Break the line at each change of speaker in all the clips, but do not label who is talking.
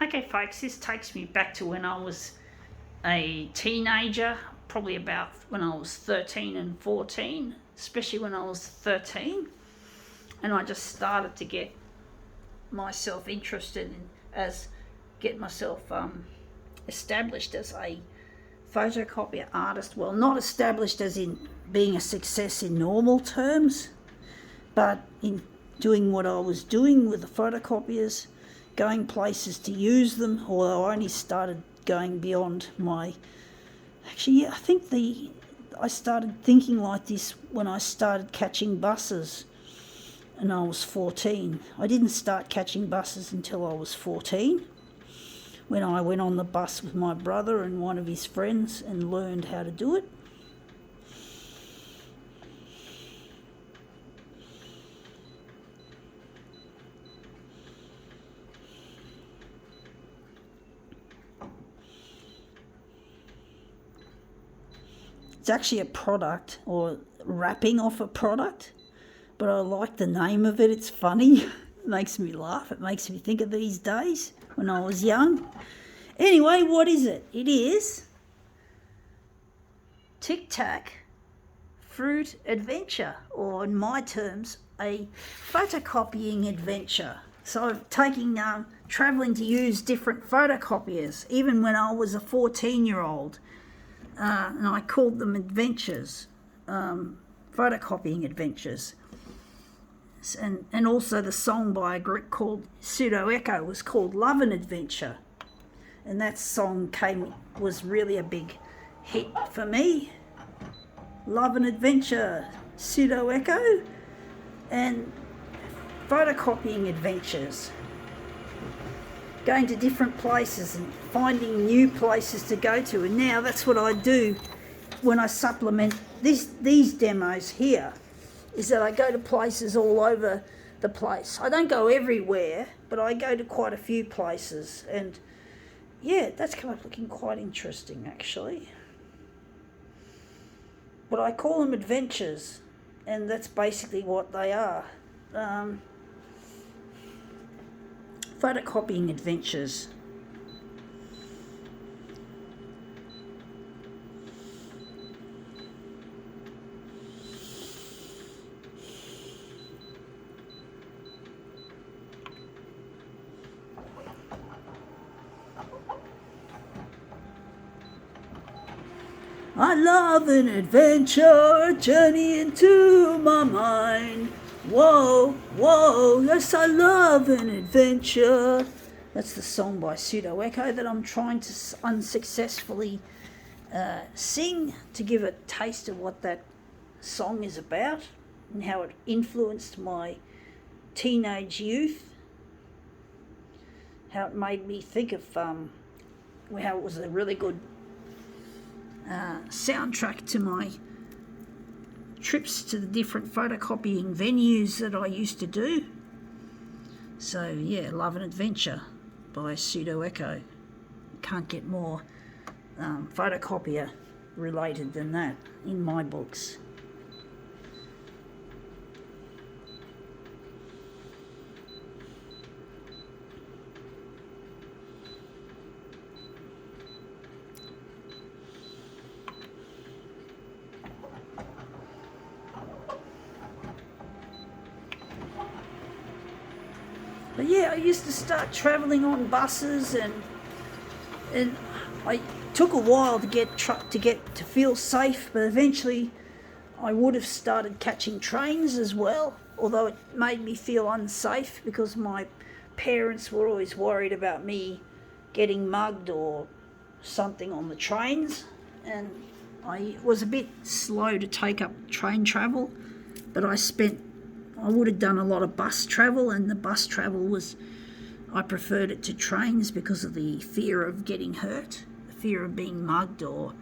Okay, folks, this takes me back to when I was a teenager, probably about when I was 13 and 14, especially when I was 13. And I just started to get myself interested in, get myself established as a photocopier artist. Well, not established as in being a success in normal terms, but in doing what I was doing with the photocopiers, going places to use them, although I only started going beyond my... Actually, yeah, I think I started thinking like this when I started catching buses and I was 14. I didn't start catching buses until I was 14, when I went on the bus with my brother and one of his friends and learned how to do it. It's actually a product, or wrapping off a product, but I like the name of it. It's funny. It makes me laugh. It makes me think of these days when I was young. Anyway, what is it? It is Tic Tac Fruit Adventure, or in my terms, a photocopying adventure. So travelling to use different photocopiers, even when I was a 14-year-old. And I called them adventures, photocopying adventures. And also the song by a group called Pseudo Echo was called Love and Adventure. And that song was really a big hit for me. Love and Adventure, Pseudo Echo, and photocopying adventures. Going to different places and finding new places to go to. And now that's what I do when I supplement these demos here, is that I go to places all over the place. I don't go everywhere, but I go to quite a few places. And yeah, that's come up looking quite interesting actually. But I call them adventures, and that's basically what they are. Photocopying adventures. I love an adventure, journey into my mind. Whoa, whoa, yes, I love an adventure. That's the song by Pseudo Echo that I'm trying to unsuccessfully sing, to give a taste of what that song is about and how it influenced my teenage youth. How it made me think of how it was a really good soundtrack to my trips to the different photocopying venues that I used to do. So yeah, Love and Adventure by Pseudo Echo. Can't get more photocopier related than that in my books. But yeah, I used to start travelling on buses, and I took a while to get to feel safe, but eventually I would have started catching trains as well, although it made me feel unsafe because my parents were always worried about me getting mugged or something on the trains, and I was a bit slow to take up train travel, but I would have done a lot of bus travel, and the bus travel I preferred it to trains because of the fear of getting hurt, the fear of being mugged or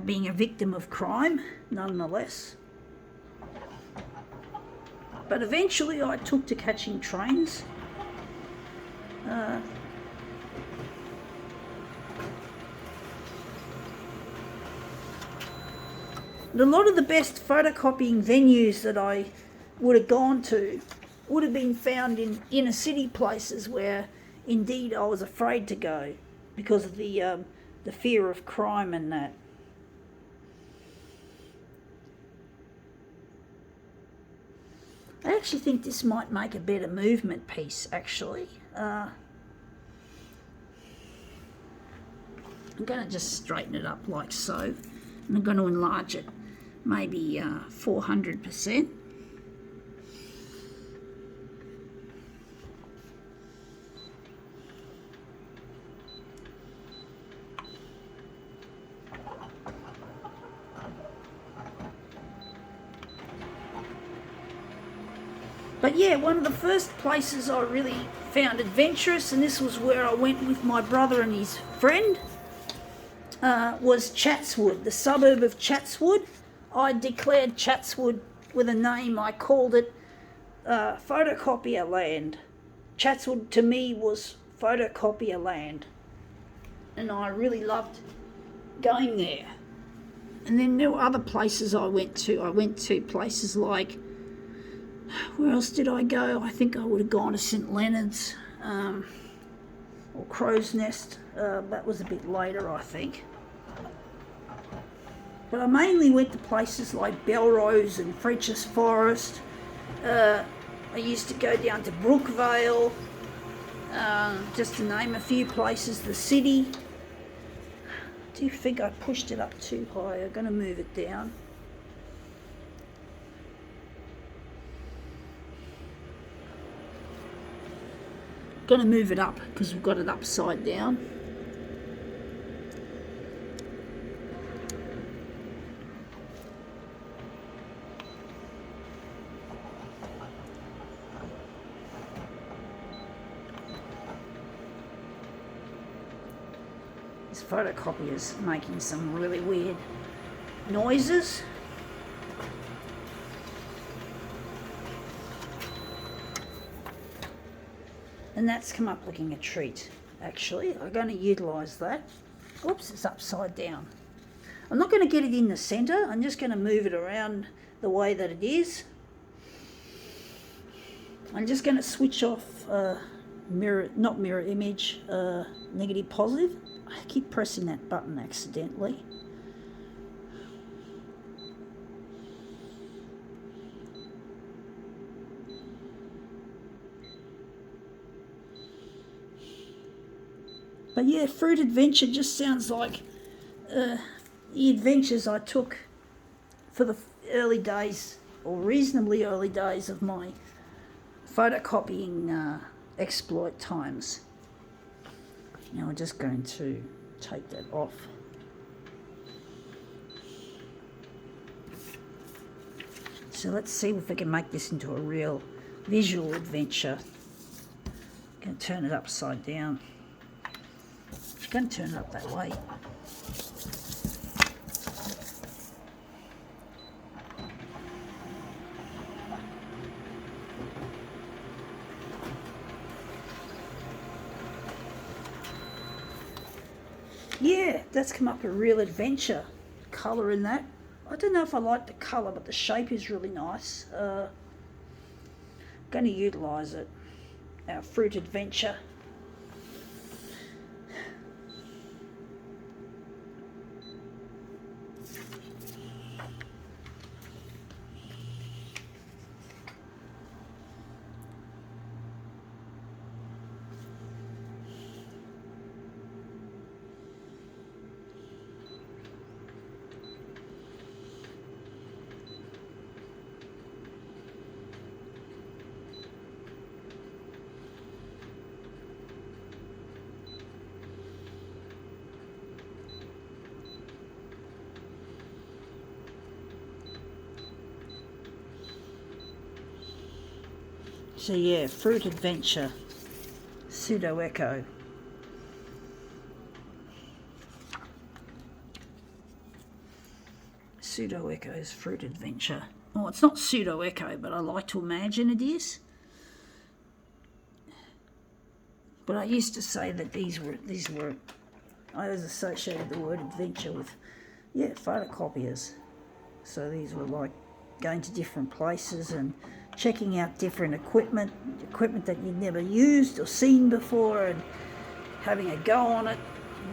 being a victim of crime, nonetheless. But eventually I took to catching trains. A lot of the best photocopying venues that I would have gone to would have been found in inner city places where Indeed, I was afraid to go because of the fear of crime and that. I actually think this might make a better movement piece, actually. I'm going to just straighten it up like so, and I'm going to enlarge it maybe 400%. But yeah, one of the first places I really found adventurous, and this was where I went with my brother and his friend, was Chatswood, the suburb of Chatswood. I declared Chatswood with a name. I called it Photocopier Land. Chatswood to me was Photocopier Land, and I really loved going there. And then there were other places I went to. I went to places like, where else did I go? I think I would have gone to St Leonard's or Crow's Nest. That was a bit later, I think. But I mainly went to places like Belrose and French's Forest. I used to go down to Brookvale, just to name a few places. The city. Do you think I pushed it up too high? I'm going to move it down. Going to move it up because we've got it upside down. This photocopier is making some really weird noises. And that's come up looking a treat, actually. I'm going to utilise that. Oops, it's upside down. I'm not going to get it in the centre. I'm just going to move it around the way that it is. I'm just going to switch off not mirror image, negative positive. I keep pressing that button accidentally. But yeah, Fruit Adventure just sounds like the adventures I took for the early days, or reasonably early days, of my photocopying exploit times. Now I'm just going to take that off. So let's see if we can make this into a real visual adventure. I'm going to turn it upside down. I'm going to turn it up that way. Yeah, that's come up a real adventure. Colour in that. I don't know if I like the colour, but the shape is really nice. I'm going to utilise it. Our Fruit Adventure. So yeah, Fruit Adventure, Pseudo Echo. Pseudo Echo's Fruit Adventure. Well, it's not Pseudo Echo, but I like to imagine it is. But I used to say that these were I always associated the word adventure with, yeah, photocopiers. So these were like going to different places and checking out different equipment that you'd never used or seen before, and having a go on it,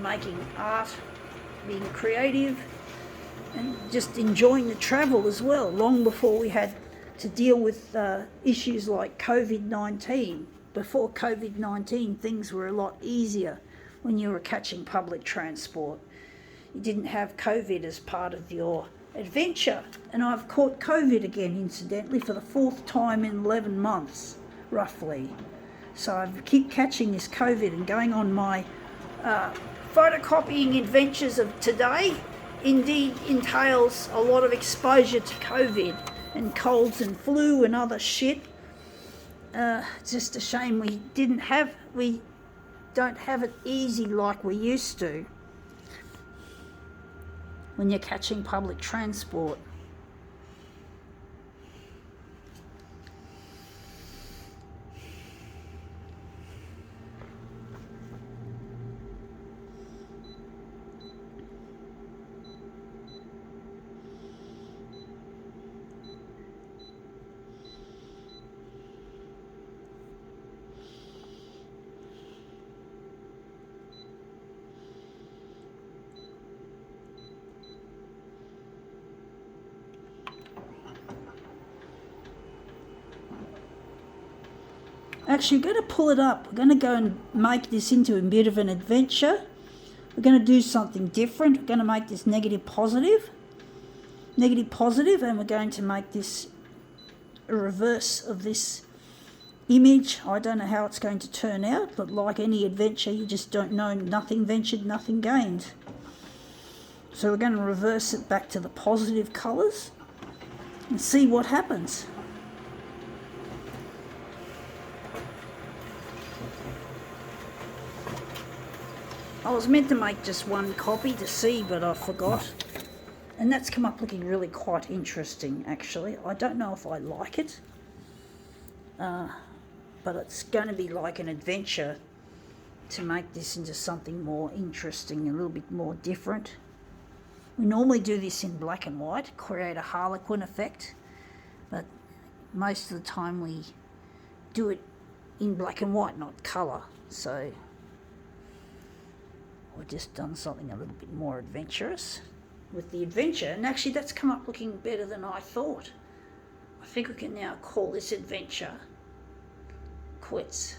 making art, being creative, and just enjoying the travel as well, long before we had to deal with issues like COVID-19. Before COVID-19, things were a lot easier when you were catching public transport. You didn't have COVID as part of your adventure. And I've caught COVID again, incidentally, for the 4th time in 11 months, roughly. So I keep catching this COVID, and going on my photocopying adventures of today indeed entails a lot of exposure to COVID and colds and flu and other shit. It's just a shame we don't have it easy like we used to when you're catching public transport. Actually, we're going to pull it up. We're going to go and make this into a bit of an adventure. We're going to do something different. We're going to make this negative positive, and we're going to make this a reverse of this image. I don't know how it's going to turn out, but like any adventure, you just don't know. Nothing ventured, nothing gained. So we're going to reverse it back to the positive colours and see what happens. I was meant to make just one copy to see, but I forgot. And that's come up looking really quite interesting, actually. I don't know if I like it, but it's going to be like an adventure to make this into something more interesting, a little bit more different. We normally do this in black and white, create a harlequin effect, but most of the time we do it in black and white, not colour. So we've just done something a little bit more adventurous with the adventure, and actually that's come up looking better than I thought. I think we can now call this adventure quits.